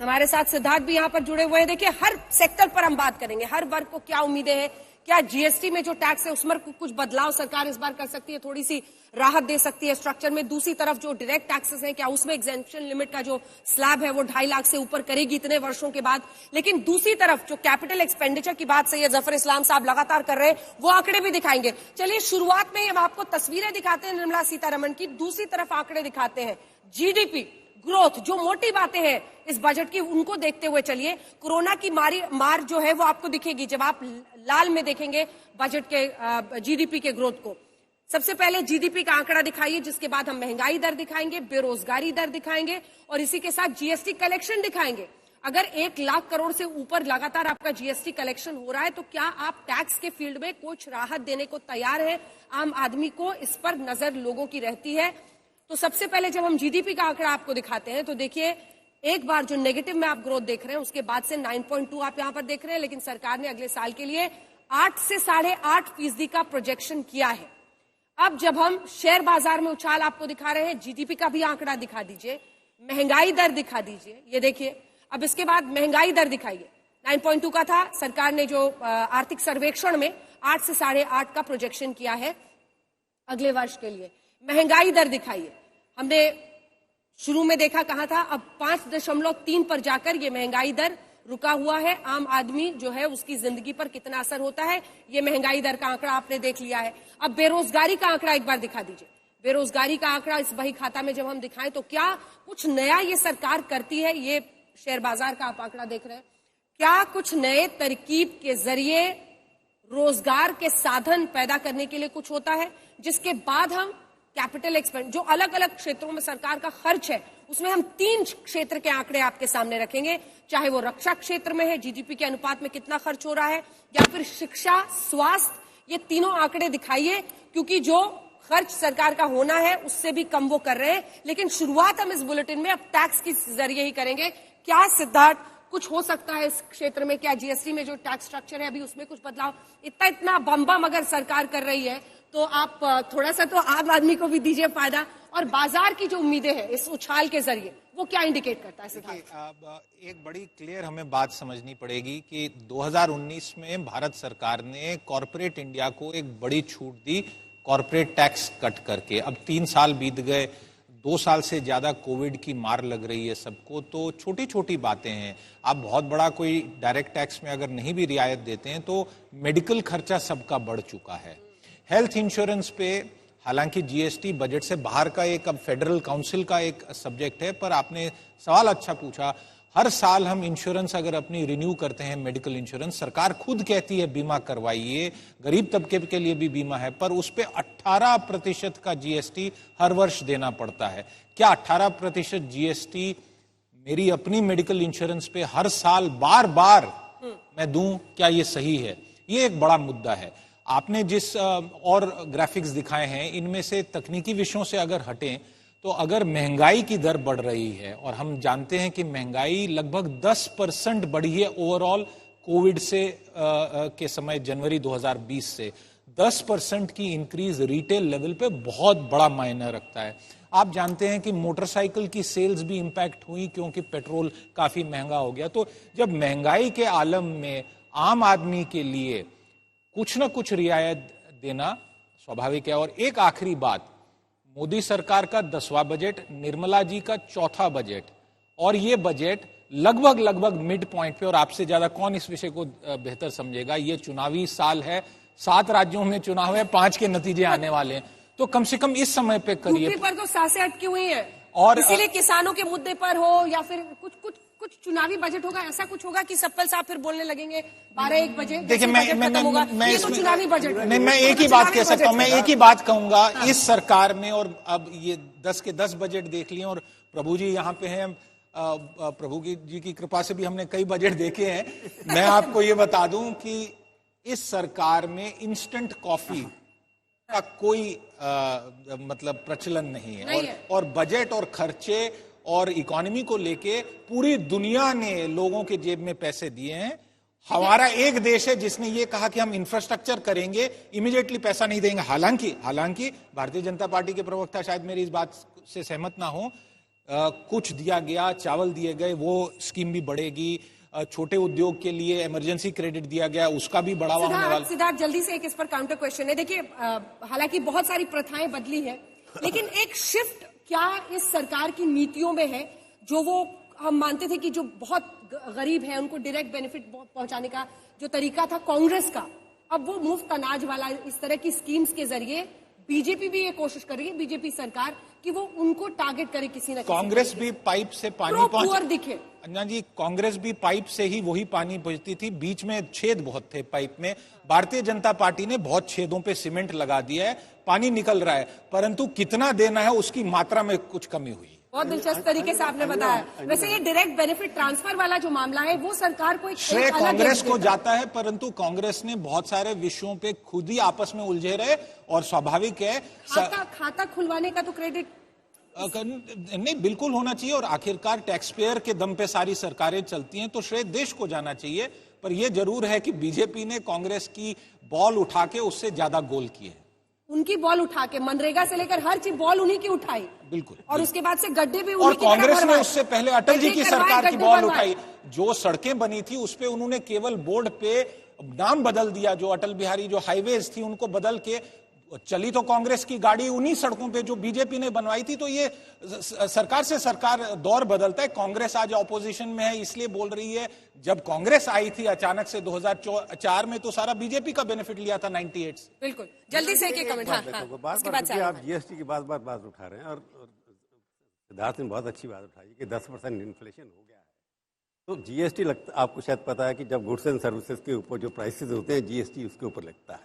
हमारे साथ सिद्धार्थ भी यहां पर जुड़े हुए हैं। देखिए हर सेक्टर पर हम बात करेंगे, हर वर्ग को क्या उम्मीदें हैं, क्या GST में जो टैक्स है उसमें कुछ बदलाव सरकार इस बार कर सकती है, थोड़ी सी राहत दे सकती है स्ट्रक्चर में। दूसरी तरफ जो डायरेक्ट टैक्सेस हैं, क्या उसमें एग्जेम्पशन लिमिट का जो स्लैब है वो 2.5 लाख से ऊपर करेगी इतने वर्षों के बाद। लेकिन दूसरी तरफ जो कैपिटल एक्सपेंडिचर की बात सैयद जफर इस्लाम साहब लगातार कर रहे हैं, वो आंकड़े भी दिखाएंगे। चलिए शुरुआत में हम आपको तस्वीरें दिखाते हैं निर्मला सीतारमण की, दूसरी तरफ आंकड़े दिखाते हैं। GDP ग्रोथ, जो मोटी बातें हैं इस बजट की, उनको देखते हुए चलिए। कोरोना की मार जो है वो आपको दिखेगी जब आप लाल में देखेंगे बजट के GDP के ग्रोथ को। सबसे पहले GDP का आंकड़ा दिखाइए, जिसके बाद हम महंगाई दर दिखाएंगे, बेरोजगारी दर दिखाएंगे, और इसी के साथ GST कलेक्शन दिखाएंगे। अगर 1 लाख करोड़ से ऊपर लगातार आपका GST कलेक्शन हो रहा है, तो क्या आप टैक्स के फील्ड में कुछ राहत देने को तैयार है? आम आदमी को इस पर नजर लोगों की रहती है। तो सबसे पहले जब हम GDP का आंकड़ा आपको दिखाते हैं, तो देखिए एक बार जो नेगेटिव में आप ग्रोथ देख रहे हैं, उसके बाद से 9.2 आप यहां पर देख रहे हैं, लेकिन सरकार ने अगले साल के लिए 8 से 8.5% का प्रोजेक्शन किया है। अब जब हम शेयर बाजार में उछाल आपको दिखा रहे हैं, GDP का भी आंकड़ा दिखा दीजिए, महंगाई दर दिखा दीजिए, ये देखिए। अब इसके बाद महंगाई दर दिखाइए, 9.2 का था, सरकार ने जो आर्थिक सर्वेक्षण में 8 से 8.5 का प्रोजेक्शन किया है अगले वर्ष के लिए। महंगाई दर दिखाइए, हमने शुरू में देखा कहा था, अब 5.3 पर जाकर ये महंगाई दर रुका हुआ है। आम आदमी जो है उसकी जिंदगी पर कितना असर होता है, ये महंगाई दर का आंकड़ा आपने देख लिया है। अब बेरोजगारी का आंकड़ा एक बार दिखा दीजिए। बेरोजगारी का आंकड़ा इस बही खाता में जब हम दिखाएं, तो क्या कुछ नया ये सरकार करती है, ये शेयर बाजार का आप आंकड़ा देख रहे हैं, क्या कुछ नए तरकीब के जरिए रोजगार के साधन पैदा करने के लिए कुछ होता है, जिसके बाद हम कैपिटल एक्सपेंड जो अलग अलग क्षेत्रों में सरकार का खर्च है, उसमें हम 3 क्षेत्र के आंकड़े आपके सामने रखेंगे, चाहे वो रक्षा क्षेत्र में है, जीडीपी के अनुपात में कितना खर्च हो रहा है, या फिर शिक्षा, स्वास्थ्य, ये तीनों आंकड़े दिखाइए, क्योंकि जो खर्च सरकार का होना है उससे भी कम वो कर रहे हैं। लेकिन शुरुआत हम इस बुलेटिन में अब टैक्स के जरिए ही करेंगे। क्या सिद्धार्थ कुछ हो सकता है इस क्षेत्र में? क्या जीएसटी में जो टैक्स स्ट्रक्चर है अभी उसमें कुछ बदलाव? इतना बम अगर सरकार कर रही है तो आप थोड़ा सा तो आम आदमी को भी दीजिए फायदा, और बाजार की जो उम्मीदें हैं इस उछाल के जरिए वो क्या इंडिकेट करता है सिद्धार्थ? एक बड़ी क्लियर हमें बात समझनी पड़ेगी कि 2019 में भारत सरकार ने कॉर्पोरेट इंडिया को एक बड़ी छूट दी कॉर्पोरेट टैक्स कट करके। अब 3 साल बीत गए, 2 साल से ज्यादा कोविड की मार लग रही है सबको, तो छोटी छोटी बातें हैं। आप बहुत बड़ा कोई डायरेक्ट टैक्स में अगर नहीं भी रियायत देते हैं तो मेडिकल खर्चा सबका बढ़ चुका है। हेल्थ इंश्योरेंस पे हालांकि जीएसटी बजट से बाहर का एक अब फेडरल काउंसिल का एक सब्जेक्ट है, पर आपने सवाल अच्छा पूछा। हर साल हम इंश्योरेंस अगर अपनी रिन्यू करते हैं, मेडिकल इंश्योरेंस, सरकार खुद कहती है बीमा करवाइए, गरीब तबके के लिए भी बीमा है, पर उस पे 18% का जीएसटी हर वर्ष देना पड़ता है। क्या 18% जीएसटी मेरी अपनी मेडिकल इंश्योरेंस पे हर साल बार बार मैं दूं? क्या ये सही है? ये एक बड़ा मुद्दा है। आपने जिस और ग्राफिक्स दिखाए हैं, इनमें से तकनीकी विषयों से अगर हटें तो अगर महंगाई की दर बढ़ रही है, और हम जानते हैं कि महंगाई लगभग 10% बढ़ी है ओवरऑल कोविड से के समय जनवरी 2020 से, 10% की इंक्रीज रिटेल लेवल पे बहुत बड़ा मायने रखता है। आप जानते हैं कि मोटरसाइकिल की सेल्स भी इंपैक्ट हुई क्योंकि पेट्रोल काफी महंगा हो गया। तो जब महंगाई के आलम में आम आदमी के लिए कुछ न कुछ रियायत देना स्वाभाविक है। और एक आखिरी बात, मोदी सरकार का 10वां बजट, निर्मला जी का 4था बजट, और ये बजट लगभग मिड पॉइंट पे, और आपसे ज्यादा कौन इस विषय को बेहतर समझेगा, ये चुनावी साल है, 7 राज्यों में चुनाव है, 5 के नतीजे आने वाले हैं, तो कम से कम इस समय पे करिए। पर तो सांसें अटकी हुई है, और इसीलिए किसानों के मुद्दे पर हो या फिर कुछ चुनावी बजट होगा, ऐसा कुछ होगा कि सप्पल साहब फिर बोलने लगेंगे 12-1 बजे। देखिए मैं तो चुनावी बजट नहीं, मैं एक ही बात कह सकता हूं, मैं एक ही बात कहूंगा। इस सरकार में, और अब ये 10 के 10 बजट देख लिए, और प्रभु जी यहाँ पे हैं, प्रभु जी की कृपा से भी हमने कई बजट देखे हैं। मैं आपको ये बता दूं कि इस सरकार में इंस्टेंट कॉफी का कोई मतलब प्रचलन नहीं है, और बजट और खर्चे और इकोनॉमी को लेके पूरी दुनिया ने लोगों के जेब में पैसे दिए हैं। हमारा एक देश है जिसने ये कहा कि हम इंफ्रास्ट्रक्चर करेंगे, इमीडिएटली पैसा नहीं देंगे। हालांकि भारतीय जनता पार्टी के प्रवक्ता शायद मेरी इस बात से सहमत ना हो, कुछ दिया गया, चावल दिए गए, वो स्कीम भी बढ़ेगी। छोटे उद्योग के लिए इमरजेंसी क्रेडिट दिया गया, उसका भी बढ़ावा होने वाला। सिद्धार्थ, जल्दी से एक इस पर काउंटर क्वेश्चन है। देखिए, हालांकि बहुत सारी प्रथाएं बदली है, लेकिन एक शिफ्ट क्या इस सरकार की नीतियों में है, जो वो हम मानते थे कि जो बहुत गरीब है उनको डायरेक्ट बेनिफिट पहुंचाने का जो तरीका था कांग्रेस का, अब वो मुफ्त अनाज वाला इस तरह की स्कीम्स के जरिए बीजेपी भी ये कोशिश कर रही है, बीजेपी सरकार, कि वो उनको टारगेट करे किसी न किसी। कांग्रेस भी पाइप से पानी पहुंच दिखे अन्ना जी, कांग्रेस भी पाइप से ही वही पानी पहुंचती थी, बीच में छेद बहुत थे पाइप में। भारतीय जनता पार्टी ने बहुत छेदों पे सीमेंट लगा दिया है, पानी निकल रहा है, परंतु कितना देना है उसकी मात्रा में कुछ कमी हुई। बहुत दिलचस्प तरीके से आपने बताया। वैसे ये डायरेक्ट बेनिफिट ट्रांसफर वाला जो मामला है वो सरकार को श्रेय कांग्रेस को जाता है, परंतु कांग्रेस ने बहुत सारे विषयों पे खुद ही आपस में उलझे रहे, और स्वाभाविक है खाता खुलवाने का तो क्रेडिट नहीं बिल्कुल होना चाहिए, और आखिरकार टैक्स पेयर के दम पे सारी सरकारें चलती हैं, तो श्रेय देश को जाना चाहिए। पर यह जरूर है कि बीजेपी ने कांग्रेस की बॉल उठा के उससे ज्यादा गोल किए। उनकी बॉल उठा के मनरेगा से लेकर हर चीज बॉल उन्हीं की उठाई, बिल्कुल, और उसके बाद से गड्ढे भी और कांग्रेस ने उससे पहले अटल जी की सरकार की बॉल उठाई। जो सड़कें बनी थी उस पे उन्होंने केवल बोर्ड पे नाम बदल दिया, जो अटल बिहारी जो हाईवेज थी उनको बदल के, चली तो कांग्रेस की गाड़ी उन्हीं सड़कों पे जो बीजेपी ने बनवाई थी। तो ये सरकार से सरकार दौर बदलता है। कांग्रेस आज ऑपोजिशन में है, इसलिए बोल रही है जब कांग्रेस आई थी अचानक से 2004 में, तो सारा बीजेपी का बेनिफिट लिया था 98 से। बिल्कुल, जल्दी से एक कमेंट। आप जीएसटी की बात उठा रहे हैं, और सिद्धार्थ ने बहुत अच्छी बात उठाई कि 10% इन्फ्लेशन हो गया है, तो जीएसटी लगता, आपको शायद पता है कि जब गुड्स एंड सर्विसेज के ऊपर जो प्राइसेस होते हैं जीएसटी उसके ऊपर लगता है।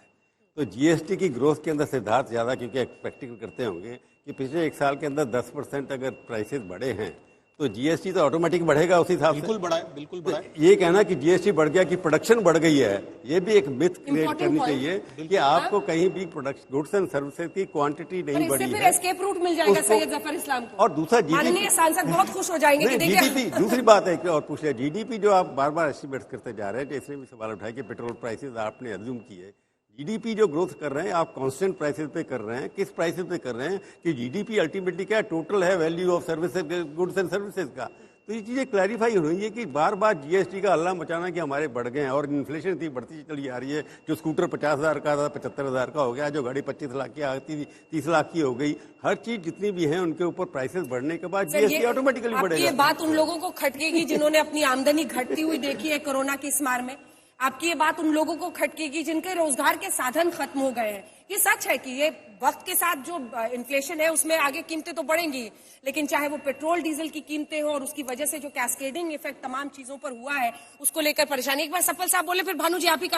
तो जीएसटी की ग्रोथ के अंदर सिद्धार्थ ज़्यादा, क्योंकि प्रैक्टिकल करते होंगे कि पिछले 1 साल के अंदर 10% अगर प्राइसेस बढ़े हैं तो जीएसटी तो ऑटोमेटिक बढ़ेगा उसी हिसाब से। बिल्कुल बढ़ा है, बिल्कुल बढ़ा है। ये कहना कि जीएसटी बढ़ गया कि प्रोडक्शन बढ़ गई है, ये भी एक मिथ क्रिएट करनी चाहिए कि आपको कहीं भी प्रोडक्ट गुड्स एंड सर्विसेज की क्वांटिटी नहीं बढ़ी है। एस्केप रूट मिल जाएगा सैयद जफर इस्लाम को। और दूसरा माननीय सांसद बहुत खुश हो जाएंगे कि देखिए जीडीपी, दूसरी बात है कि और पूछ लिया जीडीपी जो आप बार बार एस्टिमेट करते जा रहे हैं, जैसे भी सवाल उठाए कि पेट्रोल प्राइसेस आपने अज्यूम किए, जीडीपी जो ग्रोथ कर रहे हैं आप कांस्टेंट प्राइसेस पे कर रहे हैं, किस प्राइसेस पे कर रहे हैं कि जीडीपी अल्टीमेटली क्या टोटल है value of services, goods and services का। तो ये चीजें क्लैरिफाई होनी है कि बार बार जीएसटी का हल्ला मचाना कि हमारे बढ़ गए हैं और इन्फ्लेशन इतनी बढ़ती चली आ रही है। जो स्कूटर 50,000 का था 75,000 का हो गया, जो गाड़ी 25 लाख की आती थी 30 लाख की हो गई। हर चीज जितनी भी है उनके ऊपर प्राइसेस बढ़ने के बाद जीएसटी ऑटोमेटिकली बढ़ेगा। ये बात उन लोगों को खटकेगी जिन्होंने अपनी आमदनी घटती हुई देखी है कोरोना की इस मार में। आपकी ये बात उन लोगों को खटकेगी जिनके रोजगार के साधन खत्म हो गए हैं। ये सच है कि ये वक्त के साथ जो इन्फ्लेशन है उसमें आगे कीमतें तो बढ़ेंगी, लेकिन चाहे वो पेट्रोल डीजल की कीमतें हो और उसकी वजह से जो कैस्केडिंग इफेक्ट तमाम चीजों पर हुआ है उसको लेकर परेशानी। एक बार सफल साहब बोले, फिर भानु जी आप ही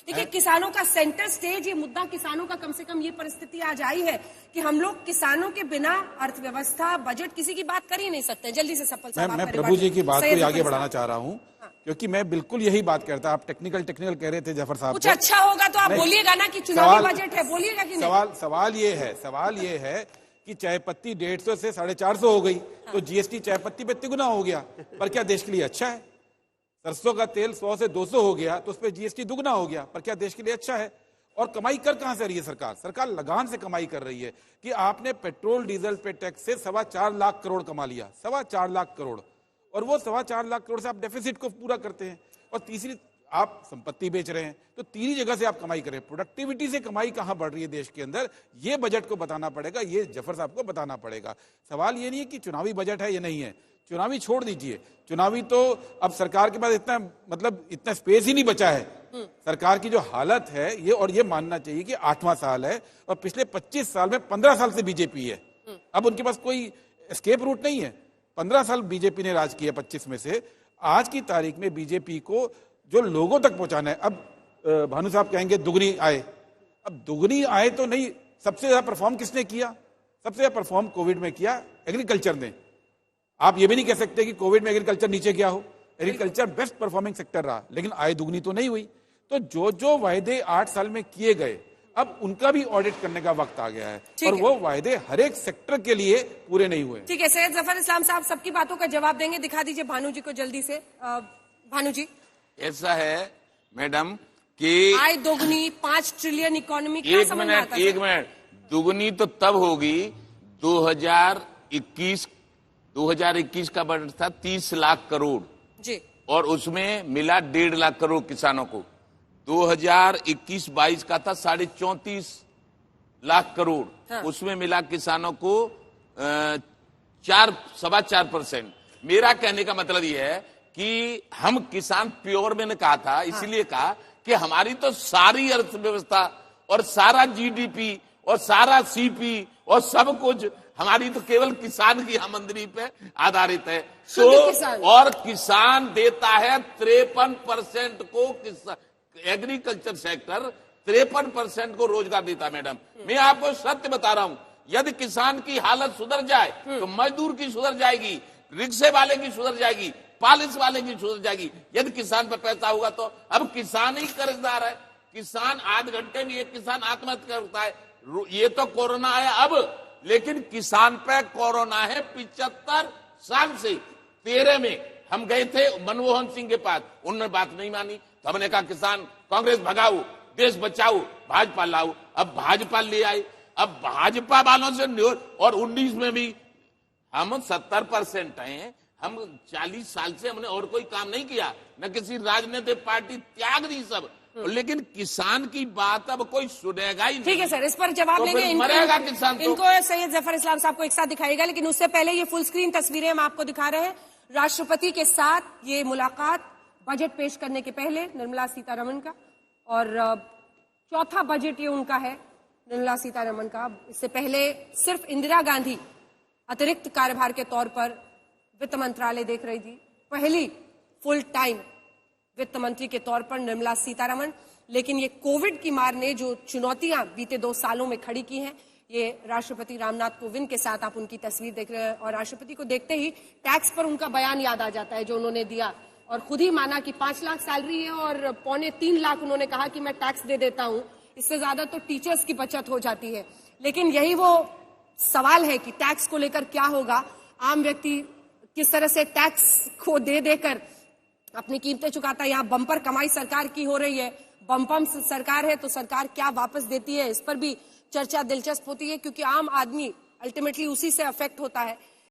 देखिए किसानों का सेंटर स्टेज ये मुद्दा, किसानों का कम से कम ये परिस्थिति आज आई है कि हम लोग किसानों के बिना अर्थव्यवस्था बजट किसी की बात कर ही नहीं सकते। जल्दी से सफल साहब। मैं प्रभु जी की बात को आगे बढ़ाना चाह रहा हूँ क्योंकि मैं बिल्कुल यही बात करता। आप टेक्निकल कह रहे थे जफर साहब, कुछ अच्छा होगा तो आप बोलिएगा ना कि चुनावी बजट है, बोलिएगा कि नहीं। सवाल ये है कि चाय पत्ती 150 से 450 हो गई तो जीएसटी चाय पत्ती पे तिगुना हो गया, पर क्या देश के लिए अच्छा है? सरसों का तेल 100 से 200 हो गया तो उस पर जीएसटी दुगना हो गया, पर क्या देश के लिए अच्छा है? और कमाई कर कहां से रही है सरकार? सरकार लगान से कमाई कर रही है कि आपने पेट्रोल डीजल पे टैक्स से 4.25 लाख करोड़ कमा लिया, 4.25 लाख करोड़, और वो 4.25 लाख करोड़ से आप डेफिसिट को पूरा करते हैं। और तीसरी, आप संपत्ति बेच रहे हैं, तो तीन ही जगह से आप कमाई करें। प्रोडक्टिविटी से कमाई कहां बढ़ रही है देश के अंदर, ये बजट को बताना पड़ेगा, ये जफर साहब को बताना पड़ेगा। सवाल ये नहीं है कि चुनावी बजट है ये नहीं है, चुनावी छोड़ दीजिए, चुनावी तो अब सरकार के पास इतना स्पेस ही नहीं बचा है। सरकार की जो हालत है ये, और ये मानना चाहिए कि 8वां साल है और पिछले 25 साल में 15 साल से बीजेपी है। अब उनके पास कोई एस्केप रूट नहीं है। 15 साल बीजेपी ने राज किया, 25 में से आज की तारीख में बीजेपी को जो लोगों तक पहुंचाना है। अब भानु साहब कहेंगे दुगनी आय, अब दुगनी आय तो नहीं, सबसे ज्यादा परफॉर्म किसने किया? सबसे ज्यादा परफॉर्म कोविड में किया एग्रीकल्चर ने। आप ये भी नहीं कह सकते कि कोविड में एग्रीकल्चर नीचे गया हो, एग्रीकल्चर बेस्ट परफॉर्मिंग सेक्टर रहा, लेकिन आय दुगनी तो नहीं हुई। तो जो जो वायदे 8 साल में किए गए, अब उनका भी ऑडिट करने का वक्त आ गया है, और वो वायदे हर एक सेक्टर के लिए पूरे नहीं हुए। ठीक है, सैयद जफर इस्लाम साहब सबकी बातों का जवाब देंगे। दिखा दीजिए भानु जी को जल्दी से। भानु जी, ऐसा है मैडम कि आय दोगुनी 5 ट्रिलियन इकोनॉमी, एक मिनट, दुगुनी तो तब होगी 2021 का बजट था 30 लाख करोड़ जी, और उसमें मिला 1.5 लाख करोड़ किसानों को। 2021-22 का था 34.5 लाख करोड़, हाँ। उसमें मिला किसानों को 4.25%। मेरा कहने का मतलब यह है कि हम किसान प्योर, मैंने कहा था, इसीलिए कहा कि हमारी तो सारी अर्थव्यवस्था और सारा जीडीपी और सारा सीपी और सब कुछ हमारी तो केवल किसान की आमदनी पे आधारित है। और किसान देता है 53% को, एग्रीकल्चर सेक्टर 53% को रोजगार देता है। मैडम, मैं आपको सत्य बता रहा हूं, यदि किसान की हालत सुधर जाए तो मजदूर की सुधर जाएगी, रिक्शे वाले की सुधर जाएगी, पॉलिस वाले की सुधर जाएगी। यदि किसान पर पैसा होगा तो अब किसान ही कर्जदार है। किसान आध घंटे में एक किसान आत्महत्या करता है। ये तो कोरोना आया अब, लेकिन किसान पे कोरोना है 75 साल से। 13 में हम गए थे मनमोहन सिंह के पास, उन्होंने बात नहीं मानी, तो हमने कहा किसान कांग्रेस भगाओ, देश बचाओ, भाजपा लाओ। अब भाजपा ले आए, अब भाजपा वालों से, और 19 में भी हम 70% हैं। हम 40 साल से हमने और कोई काम नहीं किया, न किसी राजनीतिक पार्टी, त्याग दी सब, लेकिन किसान की बात अब कोई सुनेगा ही नहीं। ठीक है सर, इस पर जवाब लेंगे। मरेगा किसान तो। इनको सैयद जफर इस्लाम साहब को एक साथ दिखाएगा, लेकिन उससे पहले ये फुल स्क्रीन तस्वीरें हम आपको दिखा रहे हैं। राष्ट्रपति के साथ ये मुलाकात बजट पेश करने के पहले निर्मला सीतारमण का, और चौथा बजट ये उनका है निर्मला सीतारमण का। इससे पहले सिर्फ इंदिरा गांधी अतिरिक्त कार्यभार के तौर पर वित्त मंत्रालय देख रही थी। पहली फुल टाइम वित्त मंत्री के तौर पर निर्मला सीतारमण। लेकिन ये कोविड की मार ने जो चुनौतियां बीते 2 सालों में खड़ी की हैं, ये राष्ट्रपति रामनाथ कोविंद के साथ आप उनकी तस्वीर देख रहे हैं और राष्ट्रपति को देखते ही टैक्स पर उनका बयान याद आ जाता है जो उन्होंने दिया और खुद ही माना कि 5 लाख सैलरी है और 2.25 लाख उन्होंने कहा कि मैं टैक्स दे देता हूं, इससे ज्यादा तो टीचर्स की बचत हो जाती है। लेकिन यही वो सवाल है कि टैक्स को लेकर क्या होगा, आम व्यक्ति किस तरह से टैक्स को दे देकर अपनी कीमतें चुकाता है। यहाँ बम्पर कमाई सरकार की हो रही है, बम्पम सरकार है तो सरकार क्या वापस देती है, इस पर भी चर्चा दिलचस्प होती है क्योंकि आम आदमी अल्टीमेटली उसी से अफेक्ट होता है।